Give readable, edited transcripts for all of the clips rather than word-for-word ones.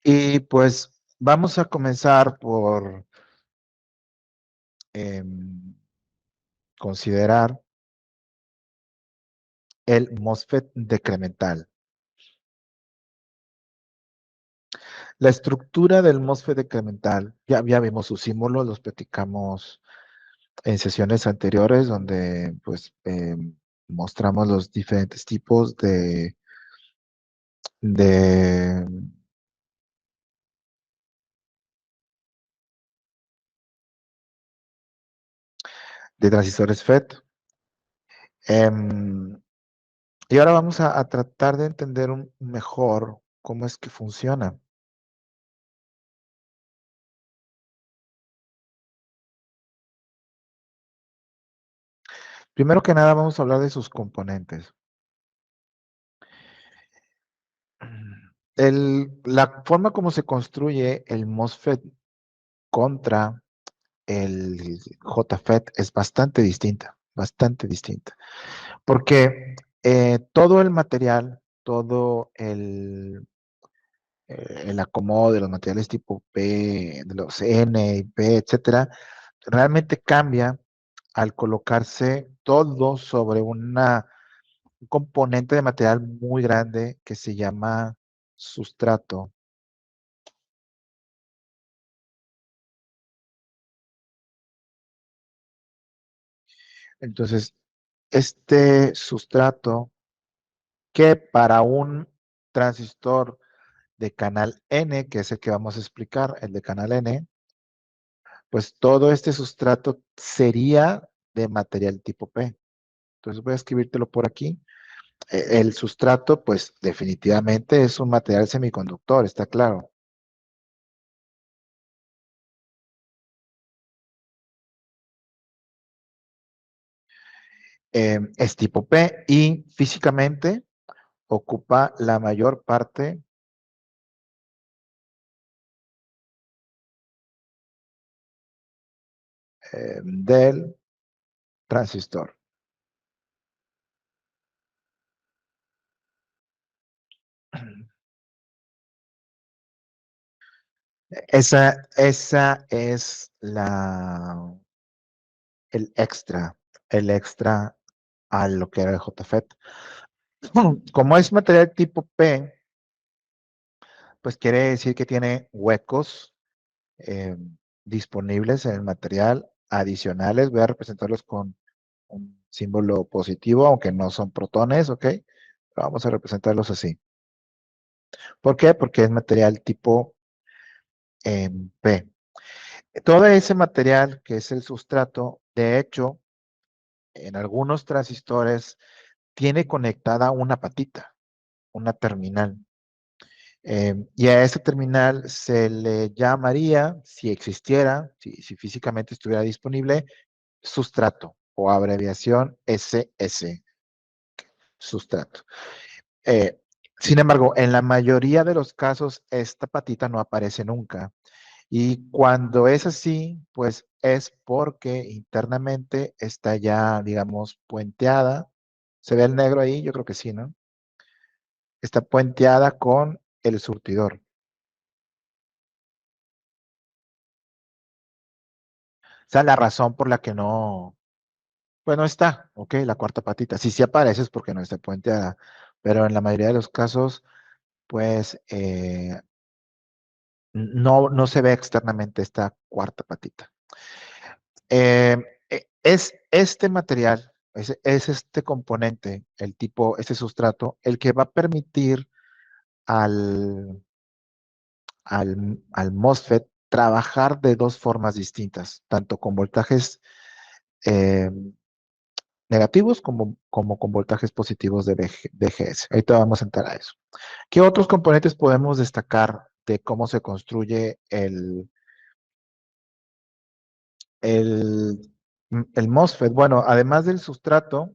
Y pues vamos a comenzar por considerar el MOSFET decremental. La estructura del MOSFET decremental, ya vimos sus símbolos, los platicamos en sesiones anteriores donde pues mostramos los diferentes tipos de, de transistores FET. Em, y ahora vamos a tratar de entender mejor cómo es que funciona. Primero que nada vamos a hablar de sus componentes. La forma como se construye el MOSFET contra el JFET es bastante distinta, porque todo el material, todo el acomodo de los materiales tipo P, de los N y P, etcétera, realmente cambia al colocarse todo sobre un componente de material muy grande que se llama sustrato. Entonces, este sustrato que para un transistor de canal N, que es el que vamos a explicar, el de canal N, pues todo este sustrato sería de material tipo P. Entonces voy a escribírtelo por aquí. El sustrato, pues definitivamente es un material semiconductor, está claro. Es tipo P y físicamente ocupa la mayor parte del transistor. Esa es el extra a lo que era el JFET. Como es material tipo P, pues quiere decir que tiene huecos eh, disponibles en el material adicionales. Voy a representarlos con un símbolo positivo, aunque no son protones, ¿ok? Pero vamos a representarlos así. ¿Por qué? Porque es material tipo P. Todo ese material que es el sustrato, de hecho, en algunos transistores tiene conectada una patita, una terminal. Y a esa terminal se le llamaría, si existiera, si físicamente estuviera disponible, sustrato o abreviación SS, sustrato. Eh, Sin embargo, en la mayoría de los casos, esta patita no aparece nunca. Y cuando es así, pues es porque internamente está ya, digamos, puenteada. ¿Se ve el negro ahí? Yo creo que sí, ¿no? Está puenteada con el surtidor. O sea, la razón por la que no, pues no está, ¿ok? La cuarta patita. Si sí aparece es porque no está puenteada, pero en la mayoría de los casos, pues no se ve externamente esta cuarta patita. Eh, es este material, es este componente, el tipo, este sustrato, el que va a permitir al, al MOSFET trabajar de dos formas distintas, tanto con voltajes eh, negativos como con voltajes positivos de VGS. Ahorita vamos a entrar a eso. ¿Qué otros componentes podemos destacar de cómo se construye el, el MOSFET? Bueno, además del sustrato,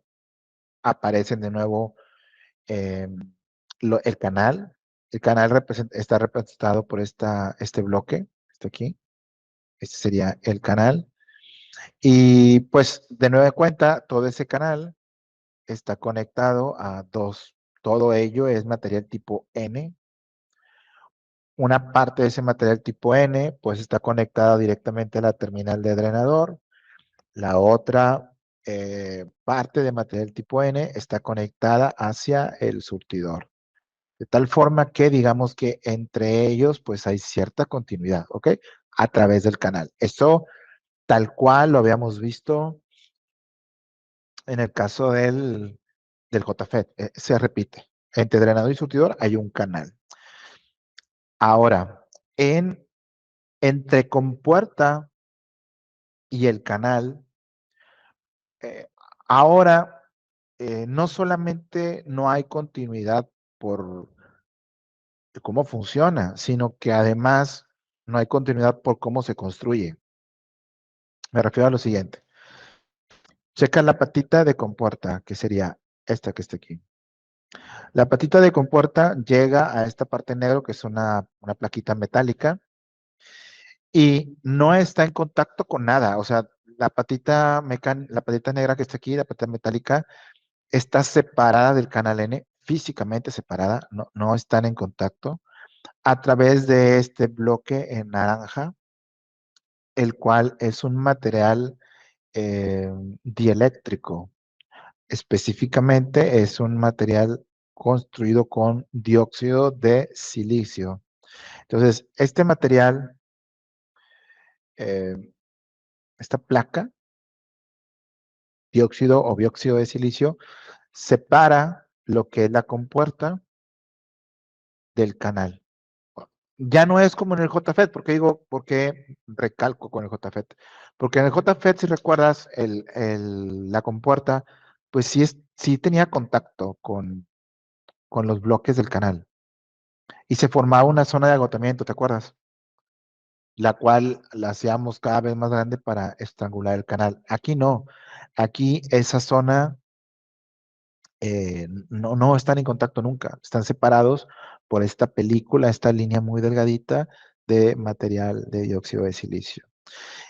aparecen de nuevo eh, el canal. El canal está representado por este bloque, este aquí. Este sería el canal. Y pues de nueva cuenta, todo ese canal está conectado a dos. Todo ello es material tipo N. Una parte de ese material tipo N, pues está conectada directamente a la terminal de drenador. La otra parte de material tipo N está conectada hacia el surtidor. De tal forma que digamos que entre ellos pues hay cierta continuidad, ¿ok? A través del canal. Eso tal cual lo habíamos visto en el caso del JFET. Se repite. Entre drenador y surtidor hay un canal. Ahora, entre compuerta y el canal, eh, ahora no solamente no hay continuidad por cómo funciona, sino que además no hay continuidad por cómo se construye. Me refiero a lo siguiente. Checa la patita de compuerta, que sería esta que está aquí. La patita de compuerta llega a esta parte negro, que es una plaquita metálica, y no está en contacto con nada. O sea, la patita negra que está aquí, la patita metálica, está separada del canal N, físicamente separada, no están en contacto, a través de este bloque en naranja, el cual es un material dieléctrico. Específicamente es un material construido con dióxido de silicio. Entonces, este material, eh, esta placa, dióxido o bióxido de silicio, separa lo que es la compuerta del canal. Ya no es como en el JFET, porque recalco con el JFET. Porque en el JFET, si recuerdas, la compuerta, pues sí tenía contacto con los bloques del canal. Y se formaba una zona de agotamiento, ¿te acuerdas? La cual la hacíamos cada vez más grande para estrangular el canal. Aquí no. Aquí esa zona no están en contacto nunca. Están separados por esta película, esta línea muy delgadita de material de dióxido de silicio.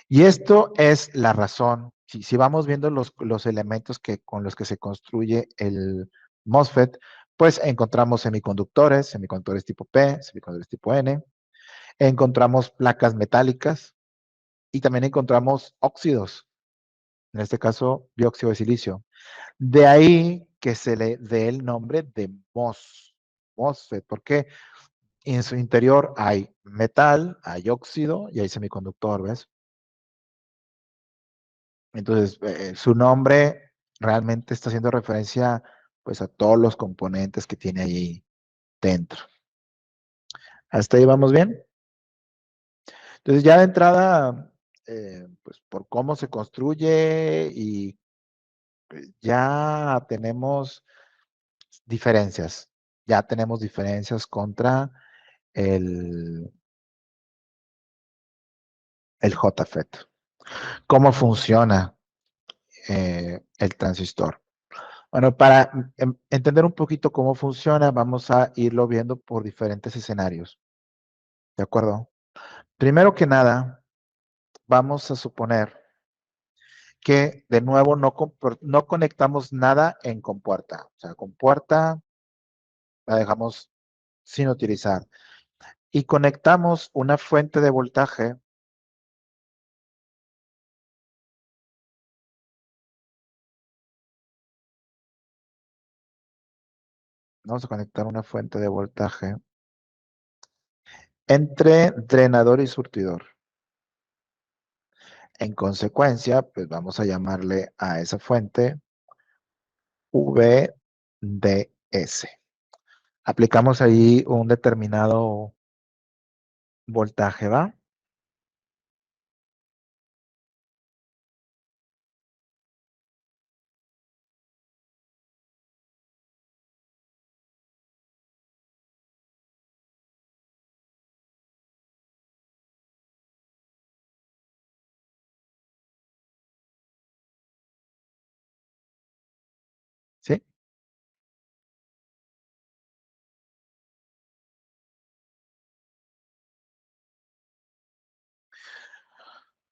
Y esto es la razón. Si vamos viendo los elementos con los que se construye el MOSFET, pues encontramos semiconductores tipo P, semiconductores tipo N, encontramos placas metálicas y también encontramos óxidos, en este caso dióxido de silicio. De ahí que se le dé el nombre de MOSFET, porque en su interior hay metal, hay óxido y hay semiconductor, ¿ves? Entonces, su nombre realmente está haciendo referencia pues a todos los componentes que tiene ahí dentro. ¿Hasta ahí vamos bien? Entonces, ya de entrada, pues por cómo se construye y ya tenemos diferencias. Ya tenemos diferencias contra el, el JFET. ¿Cómo funciona el transistor? Bueno, para entender un poquito cómo funciona, vamos a irlo viendo por diferentes escenarios. ¿De acuerdo? Primero que nada, vamos a suponer que de nuevo no conectamos nada en compuerta. O sea, compuerta la dejamos sin utilizar. Y conectamos una fuente de voltaje. Vamos a conectar una fuente de voltaje entre drenador y surtidor. En consecuencia, pues vamos a llamarle a esa fuente VDS. Aplicamos ahí un determinado voltaje, ¿va? ¿Sí?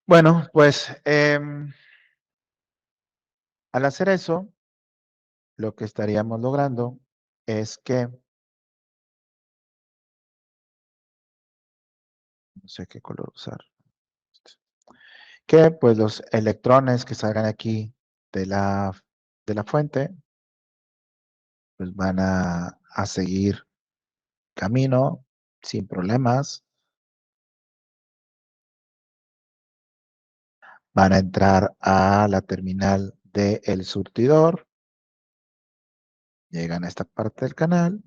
Bueno, pues al hacer eso, lo que estaríamos logrando es que no sé qué color usar. Que pues los electrones que salgan aquí de la fuente, pues van a seguir camino sin problemas. Van a entrar a la terminal del surtidor. Llegan a esta parte del canal.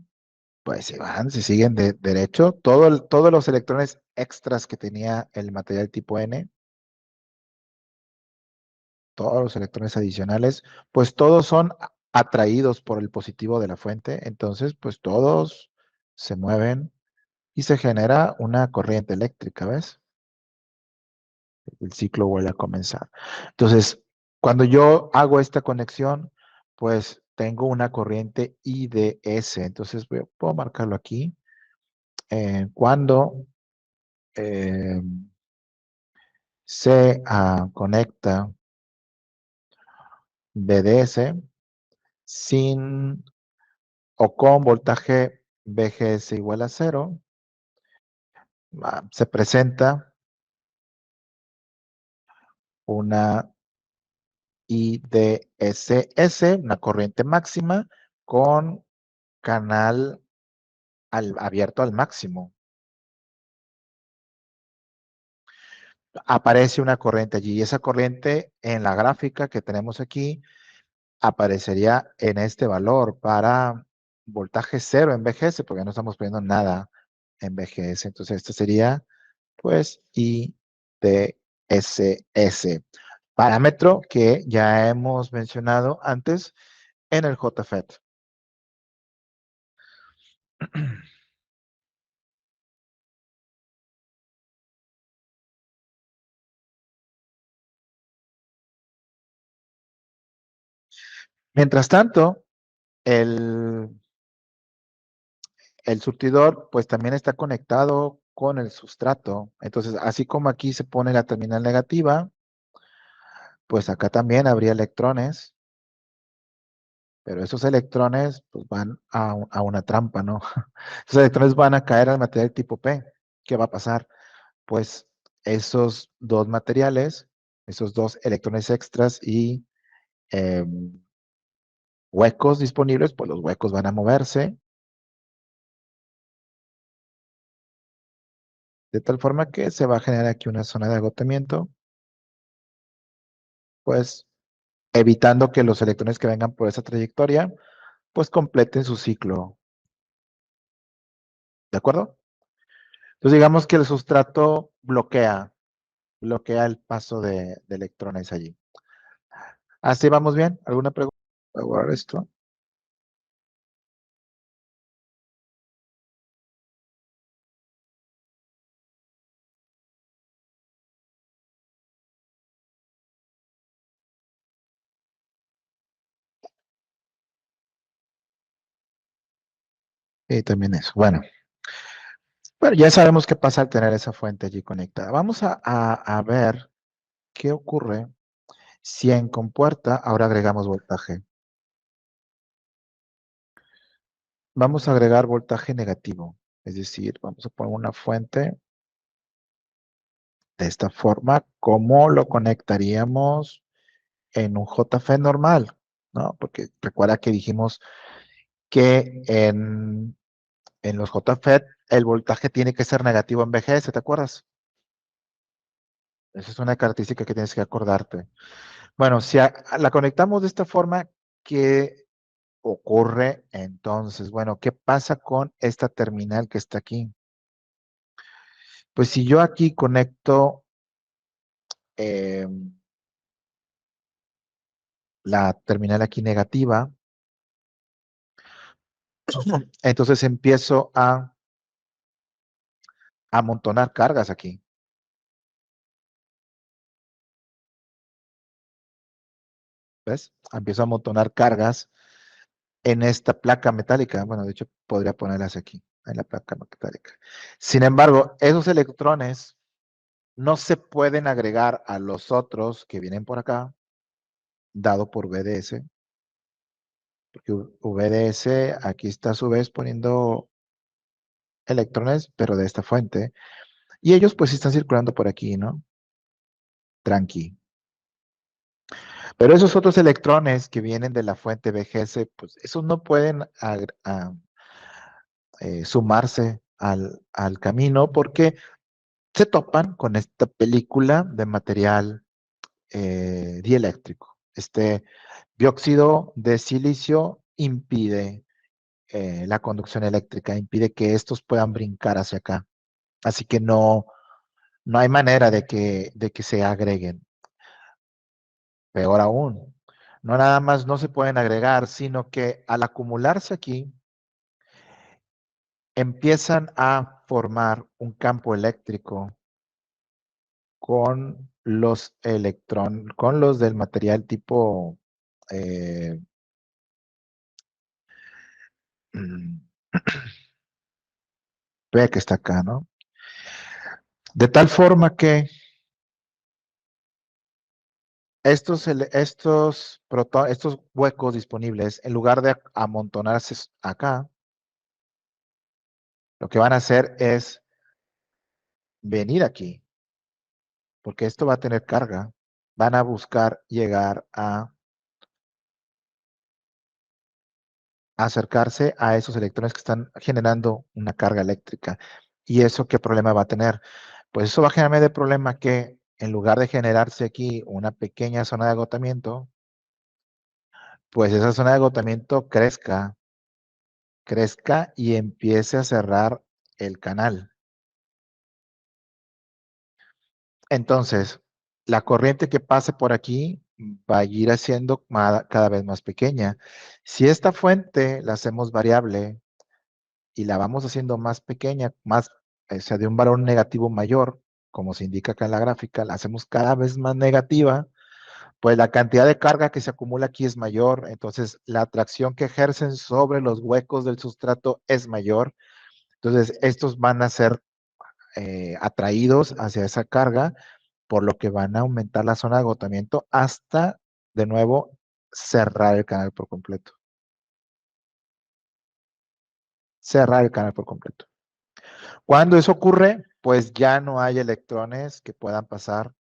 Pues se van, se siguen derecho. Todos los electrones extras que tenía el material tipo N, todos los electrones adicionales, pues todos son atraídos por el positivo de la fuente. Entonces, pues todos se mueven y se genera una corriente eléctrica, ¿ves? El ciclo vuelve a comenzar. Entonces, cuando yo hago esta conexión, pues tengo una corriente IDS. Entonces, puedo marcarlo aquí. Cuando eh, se conecta BDS sin o con voltaje VGS igual a cero, se presenta una IDSS, una corriente máxima con canal abierto al máximo. Aparece una corriente allí y esa corriente en la gráfica que tenemos aquí aparecería en este valor para voltaje cero en VGS, porque no estamos poniendo nada en VGS. Entonces, esto sería, pues, IDSS, parámetro que ya hemos mencionado antes en el JFET. Mientras tanto, el, el surtidor, pues, también está conectado con el sustrato. Entonces, así como aquí se pone la terminal negativa, pues acá también habría electrones, pero esos electrones pues, van a una trampa, ¿no? Esos electrones van a caer al material tipo P. ¿Qué va a pasar? Pues esos dos materiales, esos dos electrones extras y eh, huecos disponibles, pues los huecos van a moverse de tal forma que se va a generar aquí una zona de agotamiento, pues evitando que los electrones que vengan por esa trayectoria, pues completen su ciclo. ¿De acuerdo? Entonces digamos que el sustrato bloquea el paso de electrones allí. ¿Así vamos bien? ¿Alguna pregunta? Voy a guardar esto. Y también eso. Bueno, ya sabemos qué pasa al tener esa fuente allí conectada. Vamos a ver qué ocurre si en compuerta ahora agregamos voltaje. Vamos a agregar voltaje negativo. Es decir, vamos a poner una fuente de esta forma. ¿Cómo lo conectaríamos en un JFET normal? ¿No? Porque recuerda que dijimos que en los JFET el voltaje tiene que ser negativo en VGS, ¿te acuerdas? Esa es una característica que tienes que acordarte. Bueno, si la conectamos de esta forma, ¿qué ocurre entonces? Bueno, ¿qué pasa con esta terminal que está aquí? Pues si yo aquí conecto eh, la terminal aquí negativa, entonces empiezo a amontonar cargas aquí. ¿Ves? Empiezo a amontonar cargas en esta placa metálica. Bueno, de hecho, podría ponerlas aquí, en la placa metálica. Sin embargo, esos electrones no se pueden agregar a los otros que vienen por acá, dado por VDS, porque VDS aquí está a su vez poniendo electrones, pero de esta fuente. Y ellos pues están circulando por aquí, ¿no? Tranqui. Pero esos otros electrones que vienen de la fuente BGS, pues esos no pueden sumarse al camino porque se topan con esta película de material dieléctrico. Este dióxido de silicio impide la conducción eléctrica, impide que estos puedan brincar hacia acá. Así que no hay manera de que se agreguen. Peor aún, no nada más no se pueden agregar, sino que al acumularse aquí, empiezan a formar un campo eléctrico con los electrones, con los del material tipo, eh, mm, ve que está acá, ¿no? De tal forma que estos huecos disponibles, en lugar de amontonarse acá, lo que van a hacer es venir aquí, porque esto va a tener carga. Van a buscar llegar a acercarse a esos electrones que están generando una carga eléctrica. ¿Y eso qué problema va a tener? Pues eso va a generarme de problema que en lugar de generarse aquí una pequeña zona de agotamiento, pues esa zona de agotamiento crezca y empiece a cerrar el canal. Entonces, la corriente que pase por aquí va a ir haciendo cada vez más pequeña. Si esta fuente la hacemos variable y la vamos haciendo más pequeña, más, o sea, de un valor negativo mayor, como se indica acá en la gráfica, la hacemos cada vez más negativa, pues la cantidad de carga que se acumula aquí es mayor, entonces la atracción que ejercen sobre los huecos del sustrato es mayor, entonces estos van a ser atraídos hacia esa carga, por lo que van a aumentar la zona de agotamiento hasta, de nuevo, cerrar el canal por completo. Cerrar el canal por completo. Cuando eso ocurre, pues ya no hay electrones que puedan pasar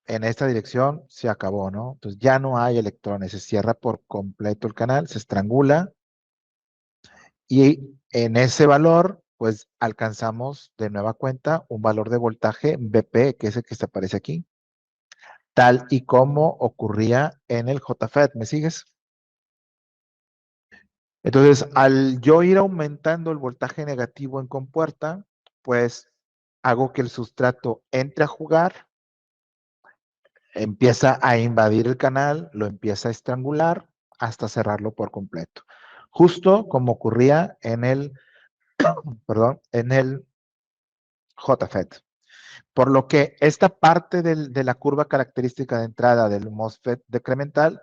en esta dirección, se acabó, ¿no? Entonces ya no hay electrones, se cierra por completo el canal, se estrangula y en ese valor, pues alcanzamos de nueva cuenta un valor de voltaje BP, que es el que se aparece aquí, tal y como ocurría en el JFET, ¿me sigues? Entonces, al yo ir aumentando el voltaje negativo en compuerta, pues hago que el sustrato entre a jugar, empieza a invadir el canal, lo empieza a estrangular hasta cerrarlo por completo. Justo como ocurría en el, perdón, en el JFET. Por lo que esta parte de la curva característica de entrada del MOSFET decremental,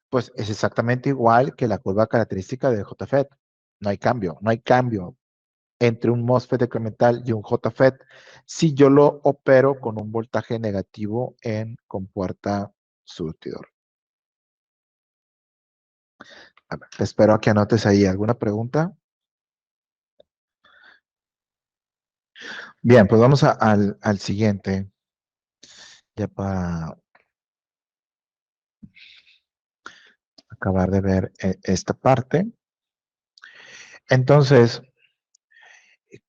pues es exactamente igual que la curva característica del JFET. No hay cambio, no hay cambio entre un MOSFET decremental y un JFET si yo lo opero con un voltaje negativo en compuerta surtidor. A ver, espero a que anotes ahí alguna pregunta. Bien, pues vamos al siguiente, ya para acabar de ver esta parte. Entonces,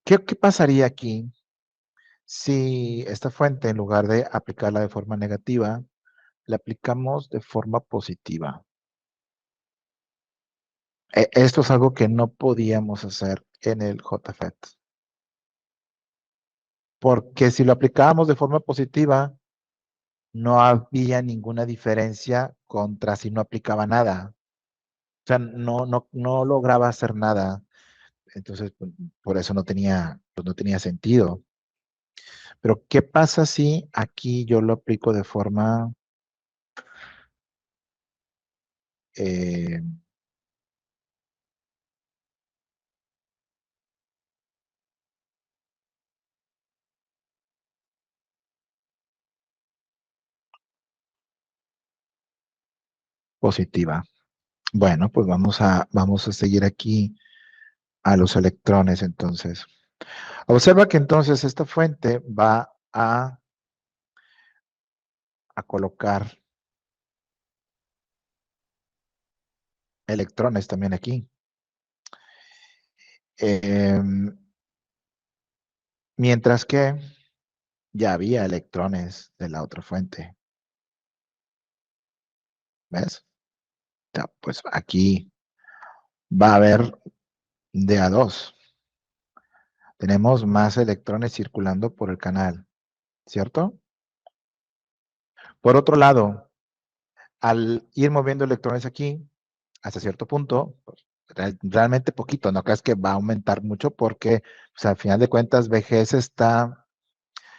¿qué pasaría aquí si esta fuente, en lugar de aplicarla de forma negativa, la aplicamos de forma positiva? Esto es algo que no podíamos hacer en el JFET. Porque si lo aplicábamos de forma positiva, no había ninguna diferencia contra si no aplicaba nada. O sea, no lograba hacer nada. Entonces, pues, por eso pues no tenía sentido. Pero, ¿qué pasa si aquí yo lo aplico de forma eh, positiva? Bueno, pues vamos a seguir aquí a los electrones entonces. Observa que entonces esta fuente va a colocar electrones también aquí. Mientras que ya había electrones de la otra fuente. ¿Ves? Ya, pues aquí va a haber de a dos. Tenemos más electrones circulando por el canal, ¿cierto? Por otro lado, al ir moviendo electrones aquí, hasta cierto punto, pues, realmente poquito, no creas que va a aumentar mucho porque, pues, al final de cuentas, BGS está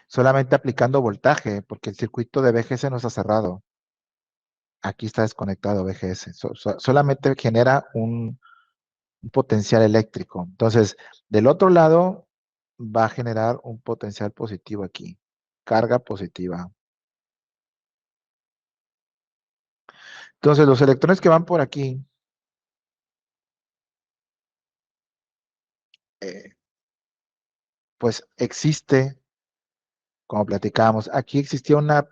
solamente aplicando voltaje, porque el circuito de BGS no está cerrado. Aquí está desconectado BGS. Solamente genera un potencial eléctrico. Entonces, del otro lado va a generar un potencial positivo aquí, carga positiva. Entonces, los electrones que van por aquí, eh, pues existe, como platicábamos, aquí existía una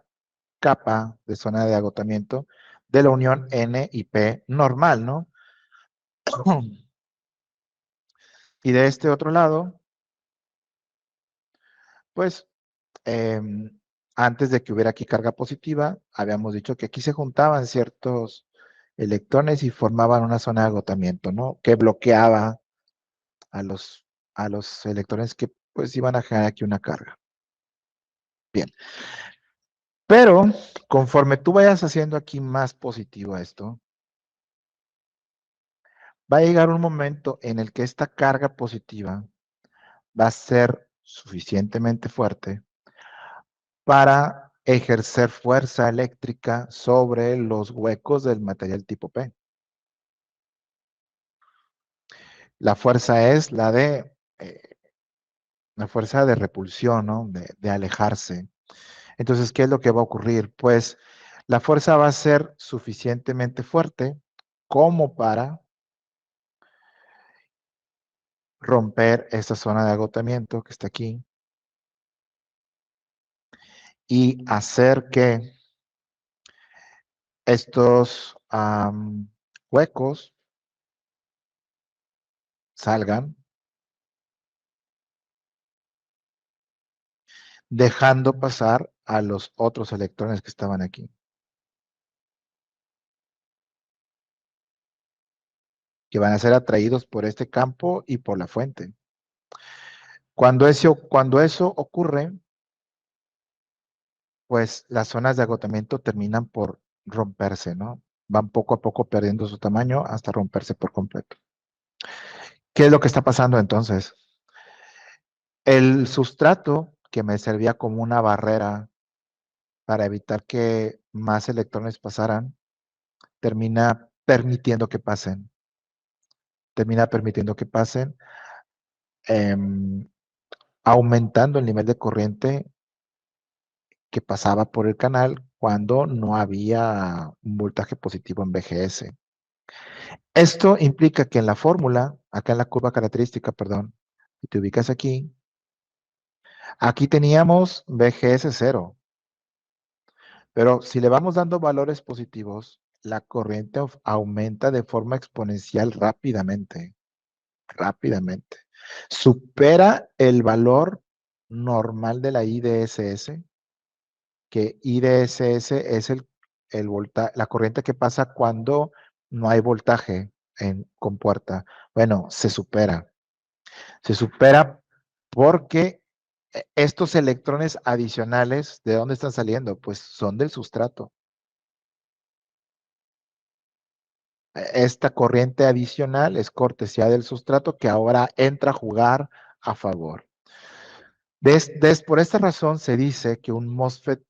capa de zona de agotamiento de la unión N y P normal, ¿no? Y de este otro lado, pues antes de que hubiera aquí carga positiva, habíamos dicho que aquí se juntaban ciertos electrones y formaban una zona de agotamiento, ¿no? Que bloqueaba a los electrones que pues iban a generar aquí una carga. Bien, pero conforme tú vayas haciendo aquí más positivo esto, va a llegar un momento en el que esta carga positiva va a ser suficientemente fuerte para ejercer fuerza eléctrica sobre los huecos del material tipo P. La fuerza es eh, la fuerza de repulsión, ¿no? De alejarse. Entonces, ¿qué es lo que va a ocurrir? Pues la fuerza va a ser suficientemente fuerte como para romper esta zona de agotamiento que está aquí y hacer que estos huecos salgan, dejando pasar a los otros electrones que estaban aquí, que van a ser atraídos por este campo y por la fuente. Cuando eso ocurre, pues las zonas de agotamiento terminan por romperse, ¿no? Van poco a poco perdiendo su tamaño hasta romperse por completo. ¿Qué es lo que está pasando entonces? El sustrato que me servía como una barrera para evitar que más electrones pasaran, termina permitiendo que pasen. Termina permitiendo que pasen, aumentando el nivel de corriente que pasaba por el canal cuando no había un voltaje positivo en BGS. Esto implica que en la fórmula, acá en la curva característica, perdón, si te ubicas aquí, aquí teníamos BGS 0, pero si le vamos dando valores positivos, la corriente aumenta de forma exponencial rápidamente, rápidamente. Supera el valor normal de la IDSS, que IDSS es la corriente que pasa cuando no hay voltaje en compuerta. Bueno, se supera. Se supera porque estos electrones adicionales, ¿de dónde están saliendo? Pues son del sustrato. Esta corriente adicional es cortesía del sustrato que ahora entra a jugar a favor. Por esta razón se dice que un MOSFET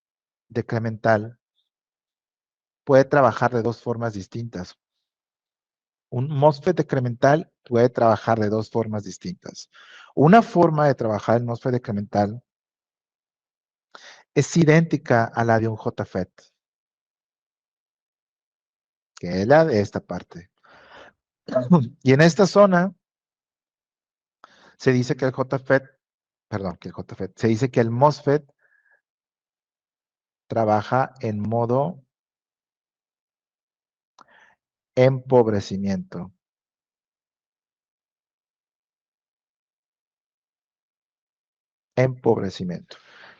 decremental puede trabajar de dos formas distintas. Un MOSFET decremental puede trabajar de dos formas distintas. Una forma de trabajar el MOSFET decremental es idéntica a la de un JFET, que es la de esta parte. Y en esta zona Se dice que el JFET, perdón, que el JFET, se dice que el MOSFET trabaja en modo empobrecimiento. Empobrecimiento.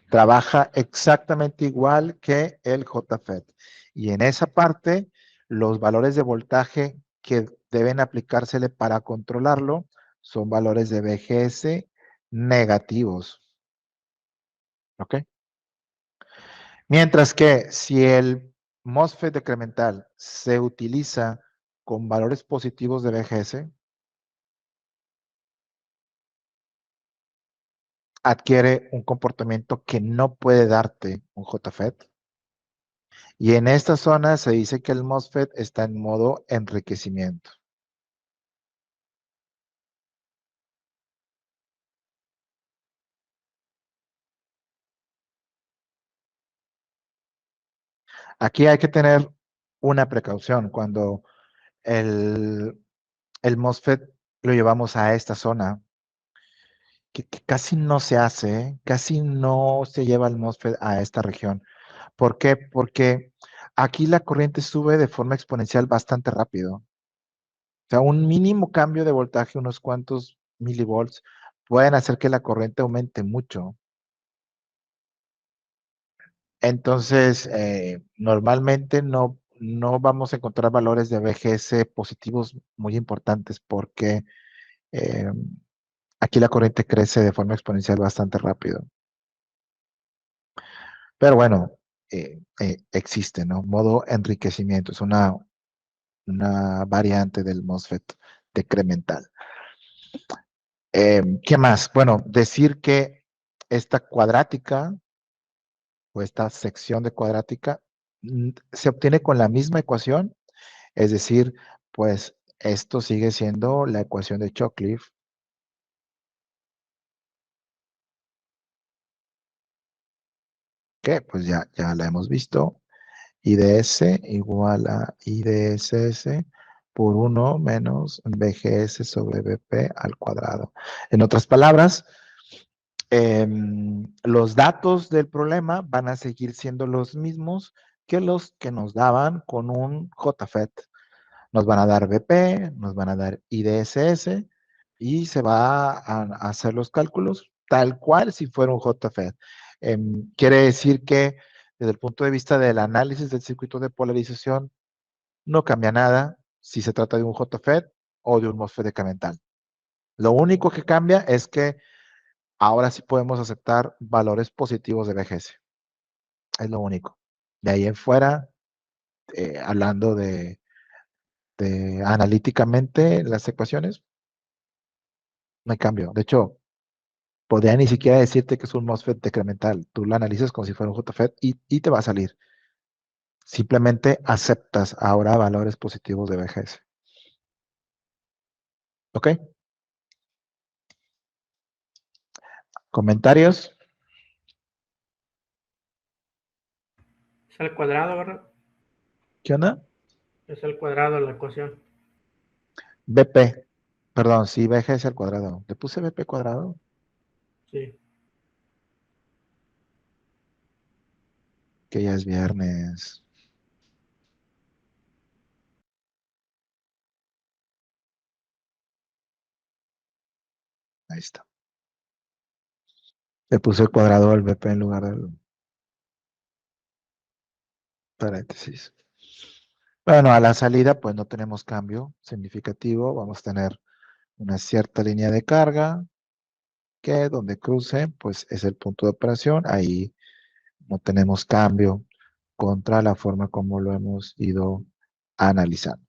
Trabaja exactamente igual que el JFET. Y en esa parte, los valores de voltaje que deben aplicársele para controlarlo son valores de BGS negativos. ¿Ok? Mientras que si el MOSFET decremental se utiliza con valores positivos de BGS, adquiere un comportamiento que no puede darte un JFET. Y en esta zona se dice que el MOSFET está en modo enriquecimiento. Aquí hay que tener una precaución cuando el, el MOSFET lo llevamos a esta zona, que casi no se hace, ¿eh? Casi no se lleva el MOSFET a esta región. ¿Por qué? Porque aquí la corriente sube de forma exponencial bastante rápido. O sea, un mínimo cambio de voltaje, unos cuantos milivolts, pueden hacer que la corriente aumente mucho. Entonces, normalmente no vamos a encontrar valores de BGS positivos muy importantes porque eh, aquí la corriente crece de forma exponencial bastante rápido. Pero bueno, existe, ¿no? Modo enriquecimiento, es una variante del MOSFET decremental. ¿Qué más? Bueno, decir que esta cuadrática o esta sección de cuadrática se obtiene con la misma ecuación. Es decir, pues esto sigue siendo la ecuación de Chocliffe, que pues ya la hemos visto. I de S igual a I de SS por 1 menos BGS sobre BP al cuadrado. En otras palabras, los datos del problema van a seguir siendo los mismos que los que nos daban con un JFET. Nos van a dar BP, nos van a dar IDSS y se va a hacer los cálculos tal cual si fuera un JFET. Quiere decir que desde el punto de vista del análisis del circuito de polarización no cambia nada si se trata de un JFET o de un MOSFET decremental. Lo único que cambia es que ahora sí podemos aceptar valores positivos de BGS. Es lo único. De ahí en fuera, hablando de analíticamente las ecuaciones, no hay cambio. De hecho, podría ni siquiera decirte que es un MOSFET decremental. Tú lo analizas como si fuera un JFET y te va a salir. Simplemente aceptas ahora valores positivos de BGS. ¿Ok? ¿Comentarios? Es el cuadrado, ¿verdad? ¿Qué onda? Es el cuadrado de la ecuación. BP. Perdón, sí, BGS al cuadrado. ¿Le puse BP cuadrado? Sí. Que ya es viernes. Ahí está. Le puse el cuadrado al BP en lugar del paréntesis. Bueno, a la salida pues no tenemos cambio significativo. Vamos a tener una cierta línea de carga que donde cruce pues es el punto de operación. Ahí no tenemos cambio contra la forma como lo hemos ido analizando.